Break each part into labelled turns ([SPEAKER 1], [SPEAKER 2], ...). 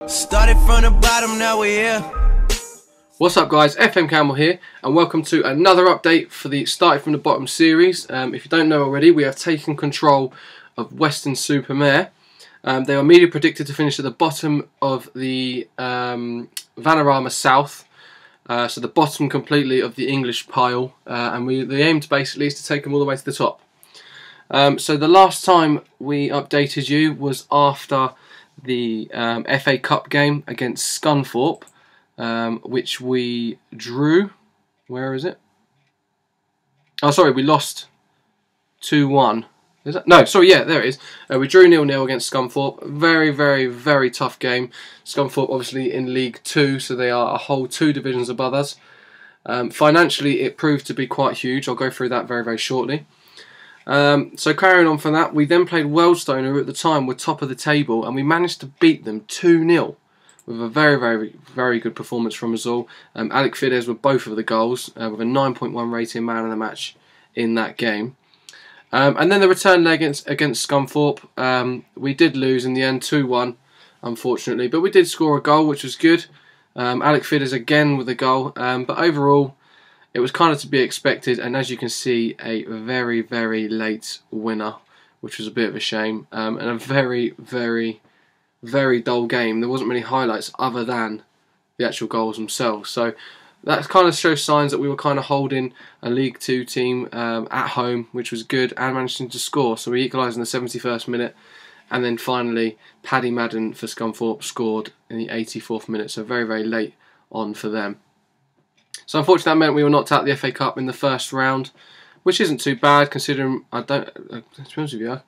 [SPEAKER 1] Started from the bottom, now we're here.
[SPEAKER 2] What's up guys, FM Campbell here and welcome to another update for the Started from the Bottom series. If you don't know already, we have taken control of Western-super-Mare. They are media predicted to finish at the bottom of the Vanarama South, so the bottom completely of the English pile, and the aim basically is to take them all the way to the top. So the last time we updated you was after the FA Cup game against Scunthorpe, which we drew. Where is it? Oh, sorry, we lost 2-1. Is that? No, sorry, yeah, there it is. We drew 0-0 against Scunthorpe. Very, very, very tough game. Scunthorpe obviously in League 2, so they are a whole 2 divisions above us. Financially, it proved to be quite huge. I'll go through that very, very shortly. So carrying on from that, we then played Wealdstone, who at the time were top of the table, and we managed to beat them 2-0 with a very, very, very good performance from us all. Alec Fidesz with both of the goals, with a 9.1 rating, man of the match in that game. And then the return leg against Scunthorpe, we did lose in the end 2-1, unfortunately, but we did score a goal, which was good. Alec Fidesz again with a goal, but overall it was kind of to be expected, and as you can see, a very, very late winner, which was a bit of a shame, and a very, very, very dull game. There wasn't many highlights other than the actual goals themselves. So that kind of shows signs that we were kind of holding a League 2 team at home, which was good, and managing to score. So we equalised in the 71st minute, and then finally Paddy Madden for Scunthorpe scored in the 84th minute, so very, very late on for them. So unfortunately that meant we were knocked out of the FA Cup in the first round, which isn't too bad considering, to be honest with you,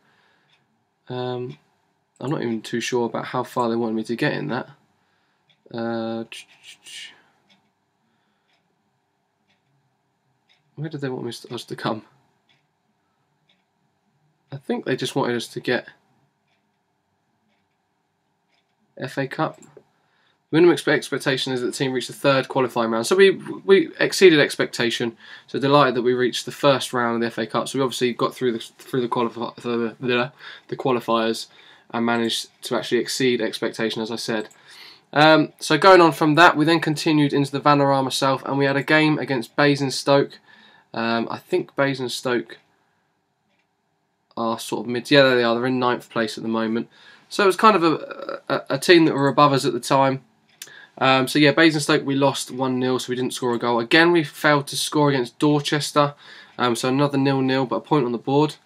[SPEAKER 2] I'm not even too sure about how far they wanted me to get in that. Where did they want us to come? I think they just wanted us to get FA Cup. Minimum expectation is that the team reached the 3rd qualifying round. So we exceeded expectation. So delighted that we reached the first round of the FA Cup. So we obviously got through the qualifiers and managed to actually exceed expectation, as I said. So going on from that, we then continued into the Vanarama South, and we had a game against Basingstoke. I think Basingstoke are sort of mid. Yeah, there they are. They're in 9th place at the moment. So it was kind of a team that were above us at the time. So yeah, Basingstoke we lost 1-0, so we didn't score a goal. Again, we failed to score against Dorchester, so another 0-0, but a point on the board.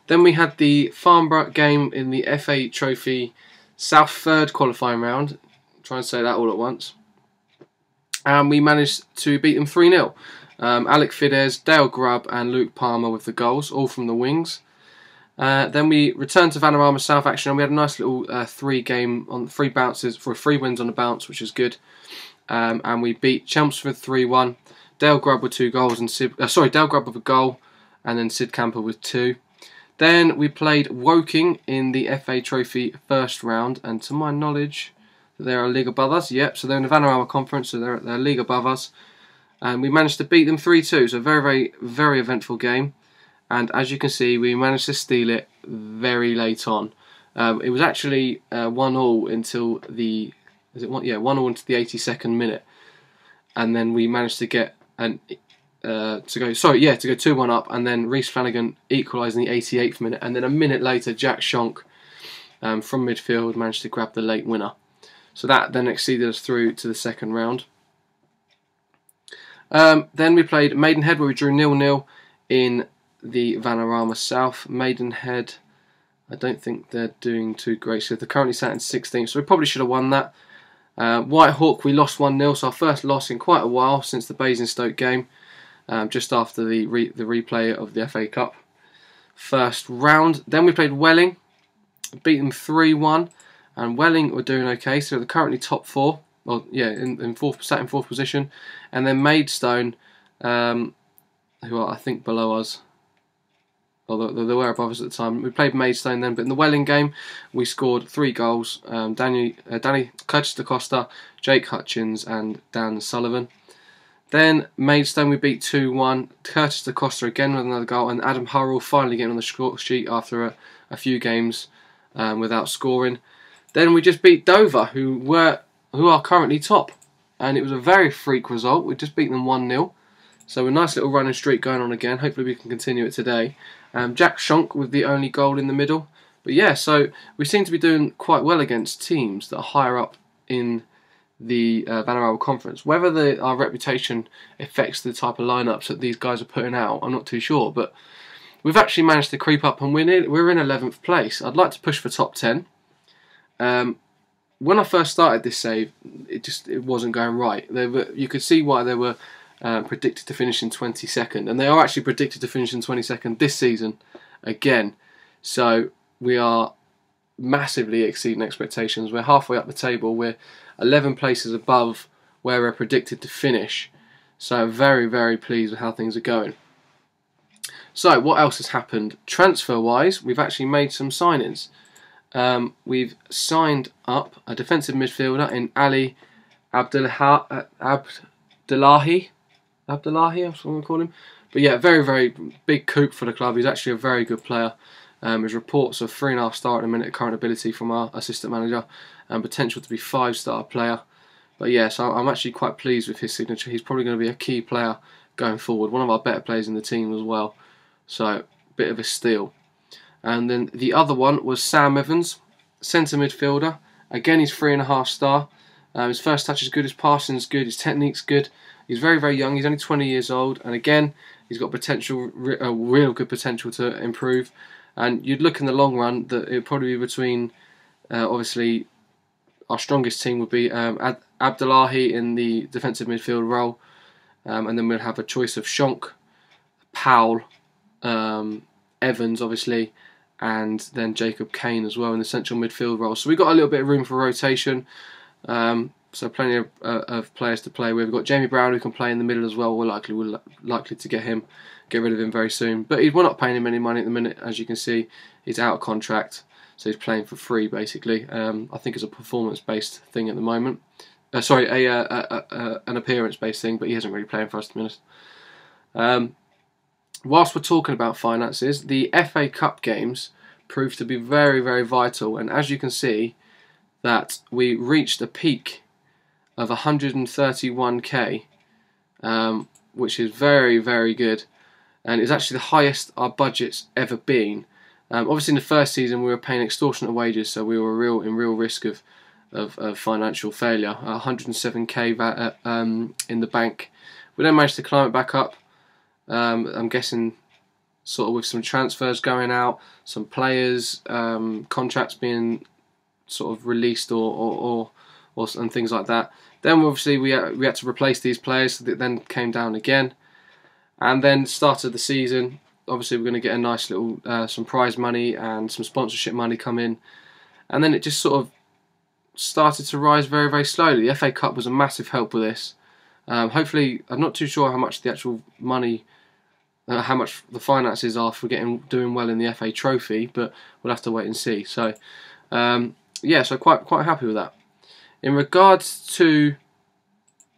[SPEAKER 2] Then we had the Farnborough game in the FA Trophy South 3rd qualifying round. Try and say that all at once. And we managed to beat them 3-0. Alec Fidesz, Dale Grubb and Luke Palmer with the goals, all from the wings. Then we returned to Vanarama South action, and we had a nice little 3 bounces for 3 wins on the bounce, which is good. And we beat Chelmsford 3-1. Dale Grubb with 2 goals and Dale Grubb with a goal, and then Sid Camper with 2. Then we played Woking in the FA Trophy first round, and to my knowledge, they're a league above us. Yep, so they're in the Vanarama Conference, so they're a league above us, and we managed to beat them 3-2. So a very, very, very eventful game. And as you can see, we managed to steal it very late on. It was actually 1-1 until the 1-1 into the 82nd minute, and then we managed to get to go 2-1 up, and then Reece Flanagan equalised in the 88th minute, and then a minute later, Jack Shonk from midfield managed to grab the late winner. So that then exceeded us through to the 2nd round. Then we played Maidenhead, where we drew 0-0 in the Vanarama South. Maidenhead, I don't think they're doing too great, so they're currently sat in 16th, so we probably should have won that. Whitehawk, we lost 1-0, so our first loss in quite a while since the Basingstoke game, just after the replay of the FA Cup first round. Then we played Welling, beat them 3-1, and Welling were doing okay, so they're currently top 4. Well, yeah, sat in 4th position, and then Maidstone, who are I think below us. Well, they were above us at the time. We played Maidstone then, but in the Welling game, we scored 3 goals. Danny Curtis da Costa, Jake Hutchins and Dan Sullivan. Then Maidstone we beat 2-1. Curtis da Costa again with another goal, and Adam Hurrell finally getting on the score sheet after a few games without scoring. Then we just beat Dover, who were who are currently top. And it was a very freak result. We just beat them 1-0. So a nice little running streak going on again. Hopefully we can continue it today. Jack Schonk with the only goal in the middle. But yeah, so we seem to be doing quite well against teams that are higher up in the Vanarama Conference. Whether our reputation affects the type of lineups that these guys are putting out, I'm not too sure. But we've actually managed to creep up and we're in 11th place. I'd like to push for top 10. When I first started this save, it wasn't going right. You could see why they were predicted to finish in 22nd, and they are actually predicted to finish in 22nd this season again. So we are massively exceeding expectations. We're halfway up the table. We're 11 places above where we're predicted to finish. So very, very pleased with how things are going. So what else has happened? Transfer-wise, we've actually made some signings. We've signed up a defensive midfielder in Ali Abdullahi, I'm going to call him. But yeah, very, very big coup for the club. He's actually a very good player. There's reports of 3.5 star at the minute current ability from our assistant manager and potential to be 5-star player. But yeah, so I'm actually quite pleased with his signature. He's probably going to be a key player going forward. One of our better players in the team as well. So, bit of a steal. And then the other one was Sam Evans, centre midfielder. Again, he's 3.5 star. His first touch is good, his passing is good, his technique's good. He's very, very young. He's only 20 years old. And again, he's got potential, real good potential to improve. And you'd look in the long run that it would probably be between, obviously, our strongest team would be Abdullahi in the defensive midfield role. And then we'll have a choice of Schonk, Powell, Evans, obviously, and then Jacob Kane as well in the central midfield role. So we've got a little bit of room for rotation. So plenty of players to play with. We've got Jamie Brown who can play in the middle as well. We're likely to get rid of him very soon. But we're not paying him any money at the minute. As you can see, he's out of contract, so he's playing for free basically. I think it's a performance-based thing at the moment. Sorry, an appearance-based thing, but he isn't really playing for us, to be honest. Whilst we're talking about finances, the FA Cup games proved to be very, very vital, and as you can see, that we reached a peak of 131k, which is very, very good, and it's actually the highest our budget's ever been. Obviously, in the first season, we were paying extortionate wages, so we were in real risk of financial failure. 107k in the bank. We then managed to climb it back up. I'm guessing sort of with some transfers going out, some players, contracts being sort of released or and things like that. Then obviously we had to replace these players, so that then came down again. And then started the season. Obviously we're going to get a nice little some prize money and some sponsorship money come in, and then it just sort of started to rise very, very slowly. The FA Cup was a massive help with this. Hopefully, I'm not too sure how much the actual money, how much the finances are for doing well in the FA Trophy, but we'll have to wait and see. So, yeah, so quite happy with that. In regards to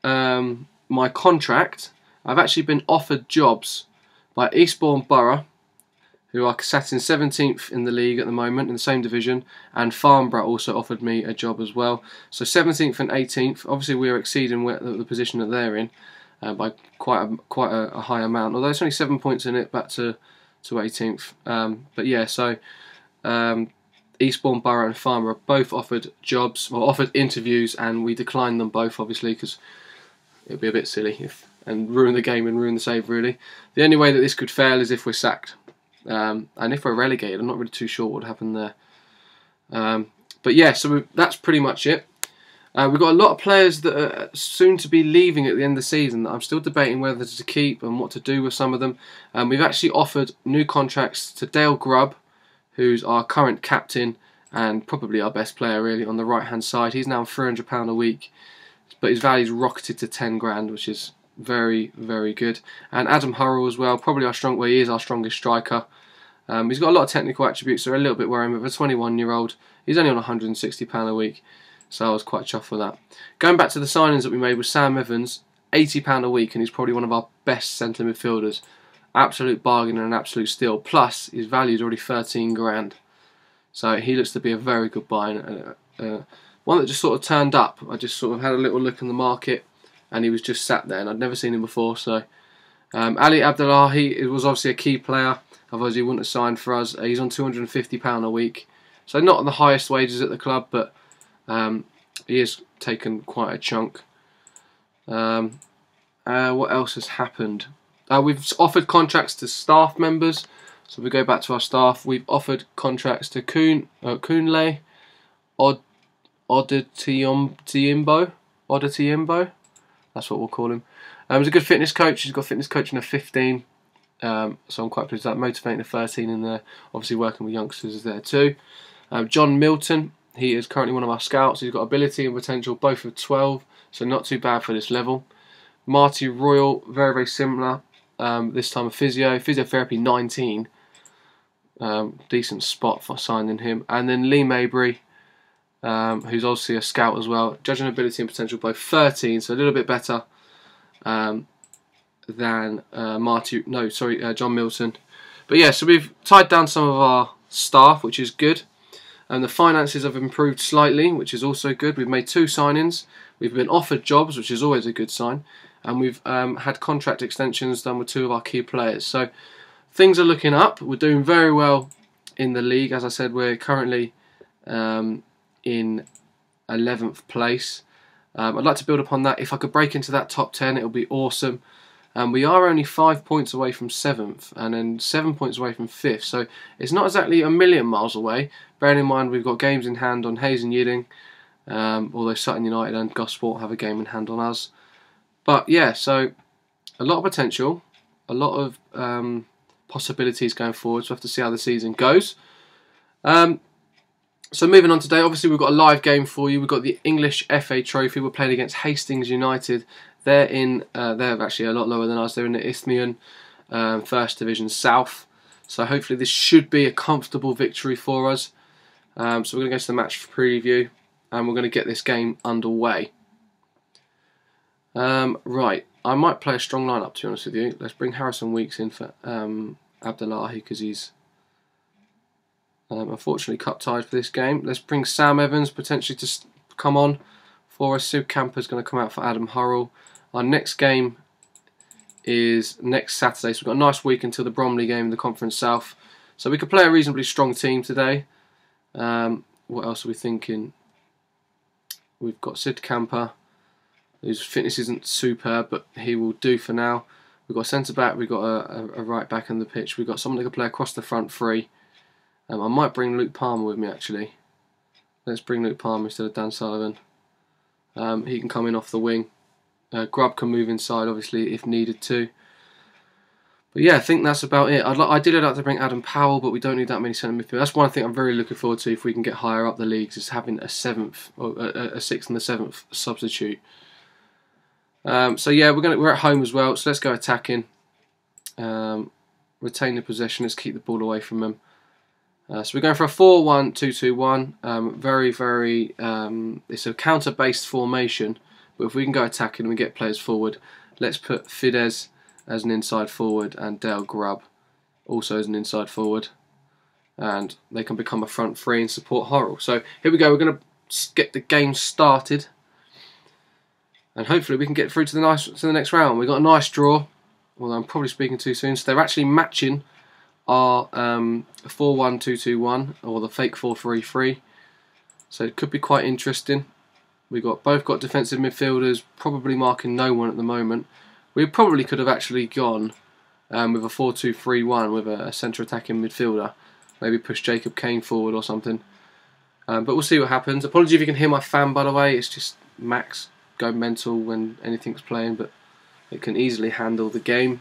[SPEAKER 2] my contract, I've actually been offered jobs by Eastbourne Borough, who are sat in 17th in the league at the moment in the same division, and Farnborough also offered me a job as well. So 17th and 18th, obviously we are exceeding the position that they're in by quite a high amount, although it's only 7 points in it back to 18th. But yeah, so Eastbourne Borough and Farnborough both offered jobs, or offered interviews, and we declined them both, obviously, because it would be a bit silly and ruin the game and ruin the save, really. The only way that this could fail is if we're sacked. And if we're relegated, I'm not really too sure what would happen there. But yeah, so that's pretty much it. We've got a lot of players that are soon to be leaving at the end of the season that I'm still debating whether to keep and what to do with some of them. We've actually offered new contracts to Dale Grubb, who's our current captain and probably our best player really on the right hand side. He's now £300 a week, but his value's rocketed to 10 grand, which is very, very good. And Adam Hurrell as well, probably he is our strongest striker. He's got a lot of technical attributes, so a little bit worrying, but for a 21-year-old, he's only on £160 a week, so I was quite chuffed with that. Going back to the signings that we made with Sam Evans, £80 a week, and he's probably one of our best centre midfielders. Absolute bargain and an absolute steal. Plus, his value is already 13 grand, so he looks to be a very good buy. One one that just sort of turned up. I just sort of had a little look in the market, and he was just sat there, and I'd never seen him before. So Ali Abdullahi was obviously a key player, otherwise he wouldn't have signed for us. He's on £250 a week, so not the highest wages at the club, but he has taken quite a chunk. What else has happened? We've offered contracts to staff members. So if we go back to our staff, we've offered contracts to Kunle Odetiembo. That's what we'll call him. He's a good fitness coach. He's got fitness coaching of 15. So I'm quite pleased with that. Motivating a 13 in there. Obviously working with youngsters is there too. John Milton. He is currently one of our scouts. He's got ability and potential both of 12. So not too bad for this level. Marty Royal. Very, very similar. This time a physiotherapy 19. Decent spot for signing him. And then Lee Mabry, who's obviously a scout as well. Judging ability and potential both 13, so a little bit better than John Milton. But yeah, so we've tied down some of our staff, which is good. And the finances have improved slightly, which is also good. We've made 2 signings. We've been offered jobs, which is always a good sign. And we've had contract extensions done with 2 of our key players. So things are looking up. We're doing very well in the league. As I said, we're currently in 11th place. I'd like to build upon that. If I could break into that top 10, it would be awesome. We are only 5 points away from 7th, and then 7 points away from 5th. So it's not exactly a million miles away. Bearing in mind we've got games in hand on Hayes and Yiding, although Sutton United and Gosport have a game in hand on us. But yeah, so a lot of potential, a lot of possibilities going forward. So we'll have to see how the season goes. So moving on today, obviously we've got a live game for you. We've got the English FA Trophy. We're playing against Hastings United. They're actually a lot lower than us. They're in the Isthmian First Division South. So hopefully this should be a comfortable victory for us. So we're going to go to the match preview, and we're going to get this game underway. Right, I might play a strong lineup, to be honest with you. Let's bring Harrison Weeks in for Abdullahi, because he's unfortunately cup tied for this game. Let's bring Sam Evans potentially to come on for us. Sue Camper's going to come out for Adam Hurrell. Our next game is next Saturday, so we've got a nice week until the Bromley game in the Conference South. So we could play a reasonably strong team today. What else are we thinking? We've got Sid Camper, whose fitness isn't superb, but he will do for now. We've got a centre back, we've got a right back on the pitch, we've got someone that can play across the front 3. I might bring Luke Palmer with me actually. Let's bring Luke Palmer instead of Dan Sullivan. He can come in off the wing. Grubb can move inside, obviously, if needed to. But yeah, I think that's about it. Ideally, I'd like to bring Adam Powell, but we don't need that many centre midfielders. That's one thing I'm very looking forward to if we can get higher up the leagues, is having a 7th, or a 6th and a 7th substitute. So yeah, we're at home as well, so let's go attacking. Retain the possession. Let's keep the ball away from them. So we're going for a 4-1-2-2-1. Very, very. It's a counter-based formation, but if we can go attacking and we get players forward, let's put Fidesz as an inside forward and Dale Grubb also as an inside forward, and they can become a front 3 and support Hurrell. So here we go. We're going to get the game started, and hopefully we can get through to the next round. We've got a nice draw. Well, I'm probably speaking too soon. So they're actually matching our 4-1-2-2-1 or the fake 4-3-3. So it could be quite interesting. We've both got defensive midfielders, probably marking no one at the moment. We probably could have actually gone with a 4-2-3-1 with a centre attacking midfielder. Maybe push Jacob Kane forward or something. But we'll see what happens. Apologies if you can hear my fan, by the way. It's just Max go mental when anything's playing, but it can easily handle the game.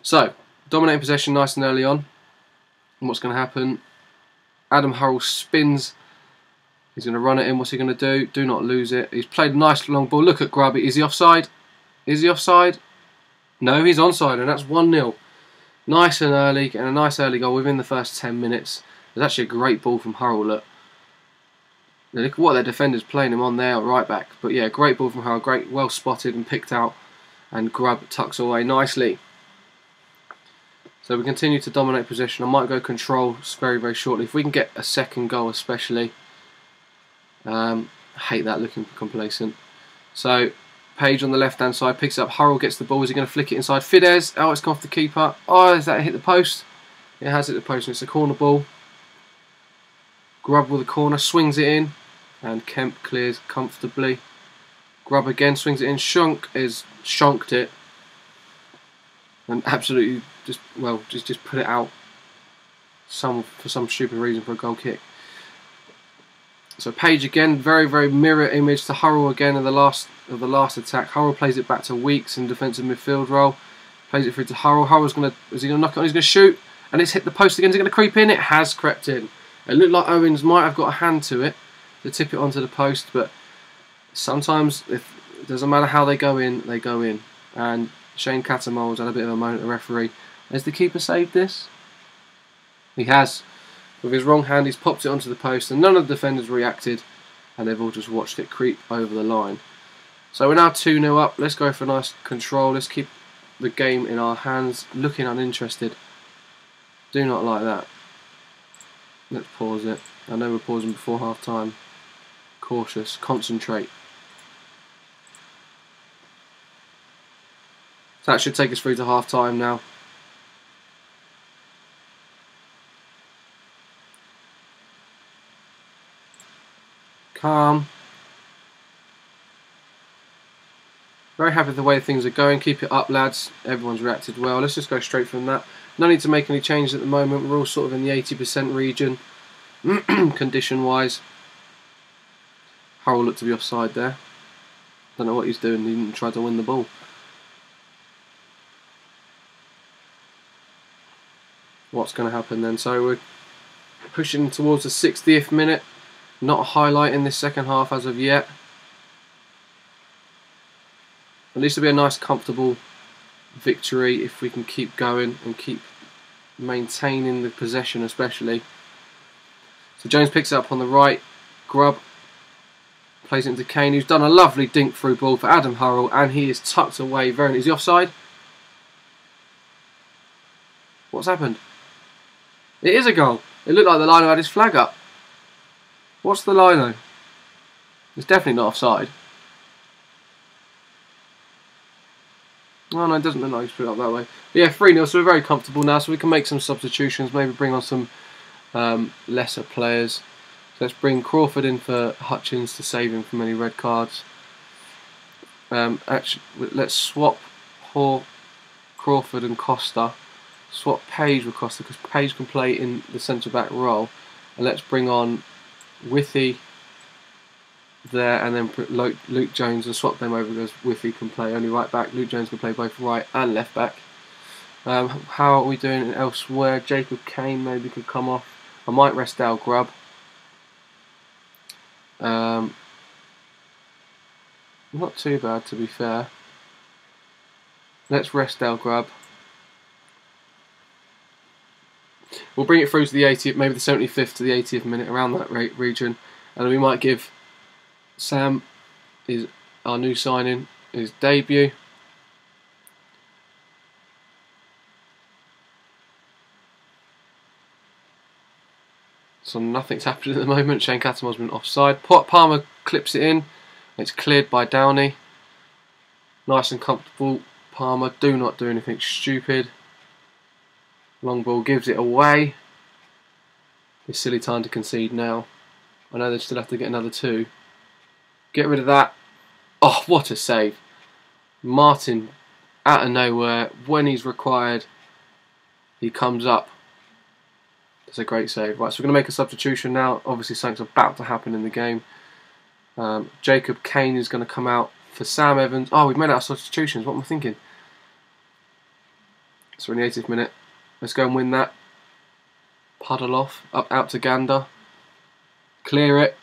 [SPEAKER 2] So, dominating possession nice and early on. And what's going to happen? Adam Hurrell spins. He's going to run it in. What's he going to do? Do not lose it. He's played a nice long ball. Look at Grubb. Is he offside? Is he offside? No, he's onside, and that's 1-0. Nice and early, getting a nice early goal within the first 10 minutes. There's actually a great ball from Hurrell. Look at what their defender's playing him on there, right back. But yeah, great ball from Hurrell. Great, well spotted and picked out. And Grubb tucks away nicely. So we continue to dominate possession. I might go control very, very shortly. If we can get a second goal especially, I hate that, looking complacent. So Page on the left hand side picks up. Hurrell gets the ball. Is he going to flick it inside? Fidesz. Oh, it's gone off the keeper. Oh, has that hit the post? It has hit the post. It's a corner ball. Grubb with a corner, swings it in, and Kemp clears comfortably. Grubb again swings it in. Shunk is shonked it, and absolutely just put it out. For some stupid reason for a goal kick. So Page again, very mirror image to Hurrell again in the last attack. Hurrell plays it back to Weeks in defensive midfield role. Plays it through to Hurrell. Hurrell's is he gonna knock it on? He's gonna shoot, and it's hit the post again. Is it gonna creep in? It has crept in. It looked like Owens might have got a hand to it to tip it onto the post, but sometimes it doesn't matter how they go in, they go in. And Shane Cattermole's had a bit of a moment at the referee. Has the keeper saved this? He has. With his wrong hand, he's popped it onto the post, and none of the defenders reacted, and they've all just watched it creep over the line. So we're now 2-0 up. Let's go for a nice control. Let's keep the game in our hands, looking uninterested. Do not like that. Let's pause it. I know we're pausing before half time. Cautious, concentrate. So that should take us through to half time now. Calm. Very happy with the way things are going. Keep it up, lads. Everyone's reacted well. Let's just go straight from that. No need to make any changes at the moment. We're all sort of in the 80% region, condition-wise. Hurrell looked to be offside there. Don't know what he's doing. He didn't try to win the ball. What's going to happen then? So we're pushing towards the 60th minute. Not a highlight in this second half as of yet. At least it'll be a nice, comfortable victory if we can keep going and keep maintaining the possession, especially. So Jones picks it up on the right. Grubb plays it into Kane, who's done a lovely dink through ball for Adam Hurrell, and he is tucked away. Is he offside? What's happened? It is a goal. It looked like the lino had his flag up. What's the lino? It's definitely not offside. Oh no, it doesn't look like he's put it up that way. But yeah, 3-0, so we're very comfortable now, so we can make some substitutions, maybe bring on some lesser players. So let's bring Crawford in for Hutchins to save him from any red cards. Actually, let's swap Crawford and Costa. Swap Page with Costa, because Page can play in the centre-back role. And let's bring on Withy there, and then put Luke Jones and swap them over, because Withy can play only right back. Luke Jones can play both right and left back. How are we doing elsewhere? Jacob Kane maybe could come off. I might rest Dale Grubb. Not too bad, to be fair. Let's rest Dale Grubb. We'll bring it through to the 80th, maybe the 75th to the 80th minute, around that region, and we might give Sam, our new signing, his debut. So nothing's happening at the moment. Shane Cattermole's been offside. Palmer clips it in. It's cleared by Downey. Nice and comfortable. Palmer, do not do anything stupid. Long ball gives it away. It's silly time to concede now. I know they still have to get another 2. Get rid of that. Oh, what a save. Martin, out of nowhere, when he's required, he comes up. It's a great save. Right, so we're going to make a substitution now. Obviously something's about to happen in the game. Jacob Kane is going to come out for Sam Evans. Oh, we've made our substitutions. What am I thinking? So we're in the 80th minute. Let's go and win that. Puddle off. Up out to Gander. Clear it.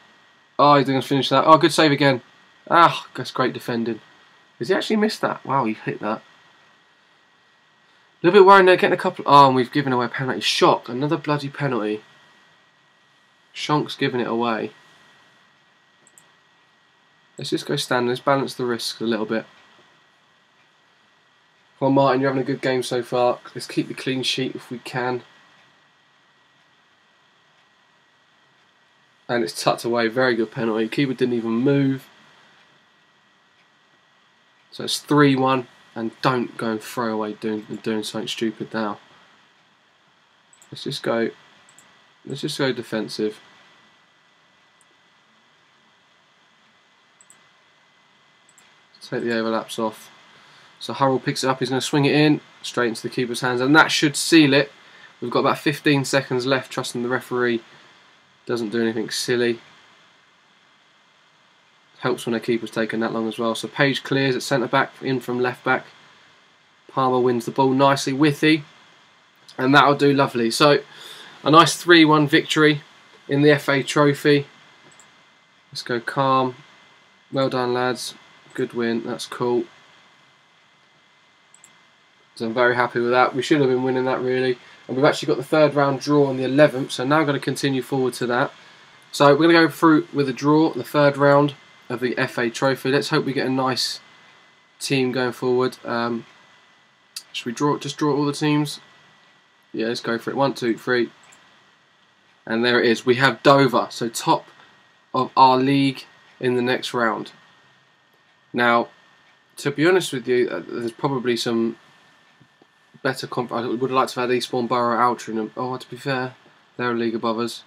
[SPEAKER 2] Oh, he's going to finish that. Oh, good save again. Ah, that's great defending. Has he actually missed that? Wow, he hit that. A little bit worried there, getting a couple. Oh, and we've given away a penalty. Shock, another bloody penalty. Shonk's giving it away. Let's just go stand. Let's balance the risks a little bit. Come on, Martin, you're having a good game so far. Let's keep the clean sheet if we can. and it's tucked away. Very good penalty. Keeper didn't even move. So it's 3-1, and don't go and throw away doing something stupid now. Let's just go defensive. Take the overlaps off. So Hurrell picks it up, he's going to swing it in straight into the keeper's hands, and that should seal it. We've got about 15 seconds left, trusting the referee doesn't do anything silly. Helps when a keeper's taken that long as well. So Page clears at centre back, in from left back. Palmer wins the ball nicely, Withy, and that'll do lovely. So a nice 3-1 victory in the FA Trophy. Let's go calm. Well done, lads. Good win, that's cool. So I'm very happy with that. We should have been winning that really. And we've actually got the third round draw on the 11th, so now I'm going to continue forward to that. So we're going to go through with a draw, the third round of the FA Trophy. Let's hope we get a nice team going forward. Should we just draw all the teams? Yeah, let's go for it. 1, 2, 3. And there it is. We have Dover, so top of our league in the next round. Now, to be honest with you, there's probably some better I would have liked to have had Eastbourne Borough, Altrincham. Oh, to be fair, they're a league above us.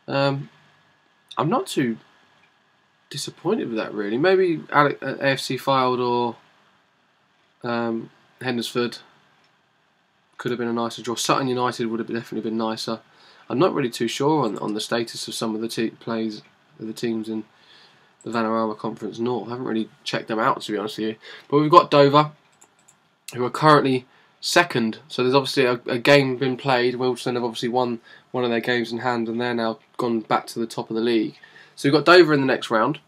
[SPEAKER 2] I'm not too disappointed with that really. Maybe AFC Fylde or Hendersford could have been a nicer draw. Sutton United would have definitely been nicer. I'm not really too sure on the status of some of the plays of the teams in the Vanarama Conference North. I haven't really checked them out, to be honest with you. But we've got Dover, who are currently second. So there's obviously a game been played. Wilson have obviously won one of their games in hand, and they're now gone back to the top of the league. So we've got Dover in the next round.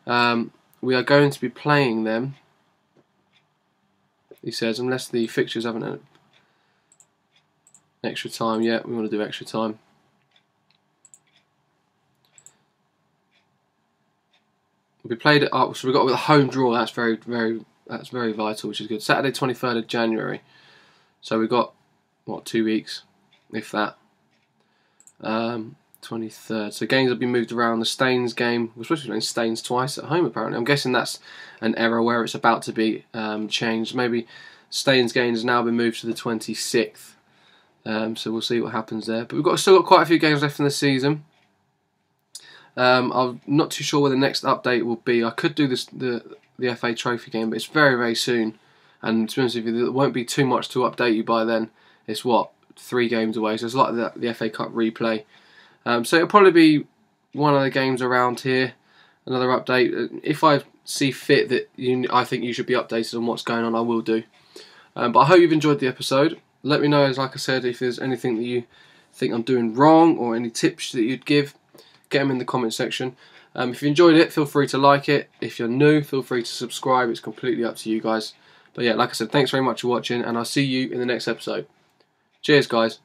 [SPEAKER 2] We are going to be playing them, he says, unless the fixtures haven't had extra time yet. We want to do extra time. We played it up, so we've got a home draw. That's very vital, which is good. Saturday, 23rd of January. So we've got what, 2 weeks, if that. 23rd. So games have been moved around. The Staines game, we're supposed to be playing Staines twice at home apparently. I'm guessing that's an error where it's about to be changed. Maybe Staines game has now been moved to the 26th. So we'll see what happens there. But we've still got quite a few games left in the season. I'm not too sure where the next update will be. I could do the FA Trophy game, but it's very soon. And to be honest with you, there won't be too much to update you by then. It's what, 3 games away, so it's like the FA Cup replay. So it'll probably be one of the games around here. Another update. If I see fit that I think you should be updated on what's going on, I will do. But I hope you've enjoyed the episode. Let me know, as like I said, if there's anything that you think I'm doing wrong or any tips that you'd give. Get them in the comment section. If you enjoyed it, feel free to like it. If you're new, feel free to subscribe. It's completely up to you guys. But yeah, like I said, thanks very much for watching, and I'll see you in the next episode. Cheers, guys.